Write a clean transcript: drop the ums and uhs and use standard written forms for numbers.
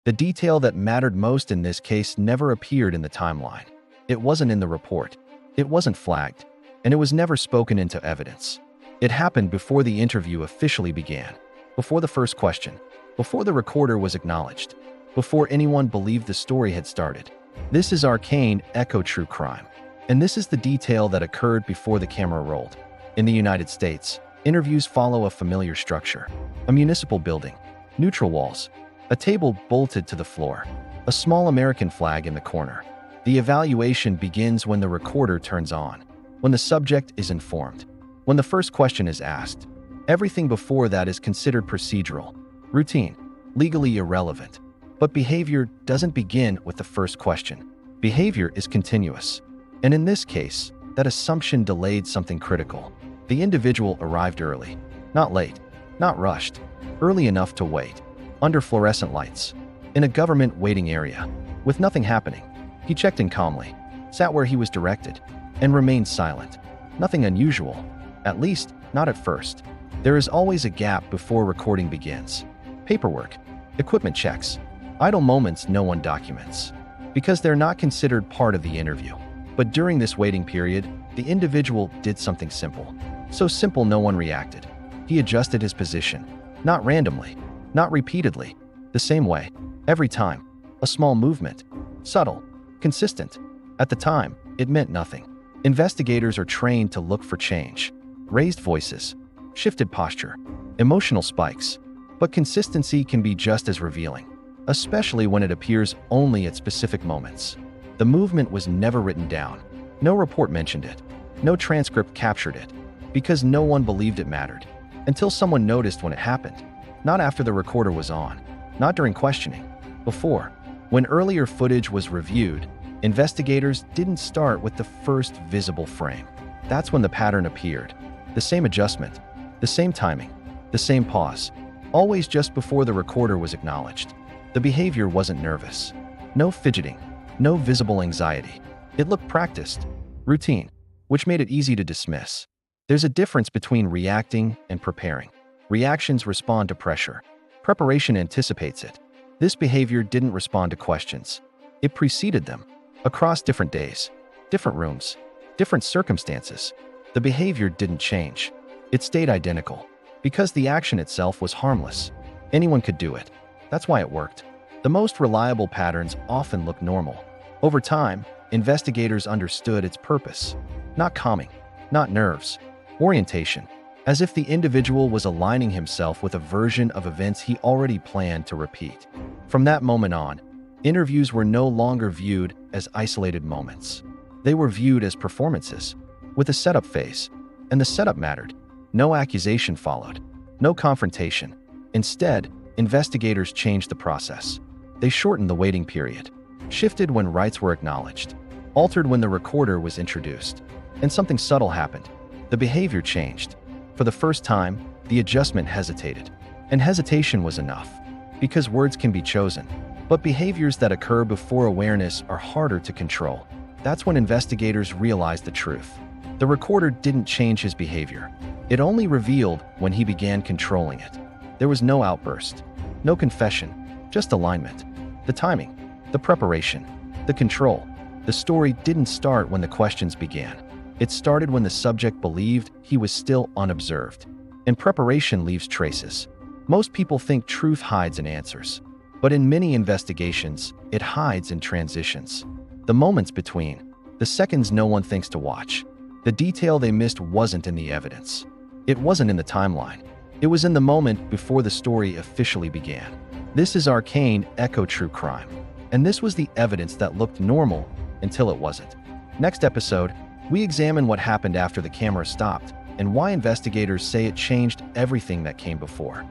The detail that mattered most in this case never appeared in the timeline. It wasn't in the report. It wasn't flagged. And it was never spoken into evidence. It happened before the interview officially began, before the first question, before the recorder was acknowledged, before anyone believed the story had started. This is Arcane Echo True Crime. And this is the detail that occurred before the camera rolled. In the United States, interviews follow a familiar structure. A municipal building, neutral walls, a table bolted to the floor, a small American flag in the corner. The evaluation begins when the recorder turns on, when the subject is informed, when the first question is asked. Everything before that is considered procedural, routine, legally irrelevant. But behavior doesn't begin with the first question. Behavior is continuous. And in this case, that assumption delayed something critical. The individual arrived early, not late, not rushed, early enough to wait, under fluorescent lights, in a government waiting area, with nothing happening. He checked in calmly, sat where he was directed, and remained silent. Nothing unusual, at least not at first. There is always a gap before recording begins. Paperwork, equipment checks, idle moments no one documents, because they're not considered part of the interview. But during this waiting period, the individual did something simple. So simple no one reacted. He adjusted his position, not randomly, not repeatedly, the same way, every time. A small movement, subtle, consistent. At the time, it meant nothing. Investigators are trained to look for change. Raised voices, shifted posture, emotional spikes. But consistency can be just as revealing, especially when it appears only at specific moments. The movement was never written down. No report mentioned it. No transcript captured it. Because no one believed it mattered. Until someone noticed when it happened. Not after the recorder was on. Not during questioning. Before. When earlier footage was reviewed, investigators didn't start with the first visible frame. That's when the pattern appeared. The same adjustment. The same timing. The same pause. Always just before the recorder was acknowledged. The behavior wasn't nervous. No fidgeting. No visible anxiety. It looked practiced, routine, which made it easy to dismiss. There's a difference between reacting and preparing. Reactions respond to pressure. Preparation anticipates it. This behavior didn't respond to questions. It preceded them. Across different days, different rooms, different circumstances, the behavior didn't change. It stayed identical. Because the action itself was harmless. Anyone could do it. That's why it worked. The most reliable patterns often look normal. Over time, investigators understood its purpose. Not calming, not nerves, orientation, as if the individual was aligning himself with a version of events he already planned to repeat. From that moment on, interviews were no longer viewed as isolated moments. They were viewed as performances, with a setup phase, and the setup mattered. No accusation followed, no confrontation. Instead, investigators changed the process. They shortened the waiting period, shifted when rights were acknowledged, altered when the recorder was introduced, and something subtle happened. The behavior changed. For the first time, the adjustment hesitated. And hesitation was enough, because words can be chosen. But behaviors that occur before awareness are harder to control. That's when investigators realized the truth. The recorder didn't change his behavior. It only revealed when he began controlling it. There was no outburst, no confession, just alignment. The timing, the preparation, the control. The story didn't start when the questions began. It started when the subject believed he was still unobserved. And preparation leaves traces. Most people think truth hides in answers. But in many investigations, it hides in transitions. The moments between, the seconds no one thinks to watch. The detail they missed wasn't in the evidence. It wasn't in the timeline. It was in the moment before the story officially began. This is Arcane Echo True Crime. And this was the evidence that looked normal until it wasn't. Next episode, we examine what happened after the camera stopped and why investigators say it changed everything that came before.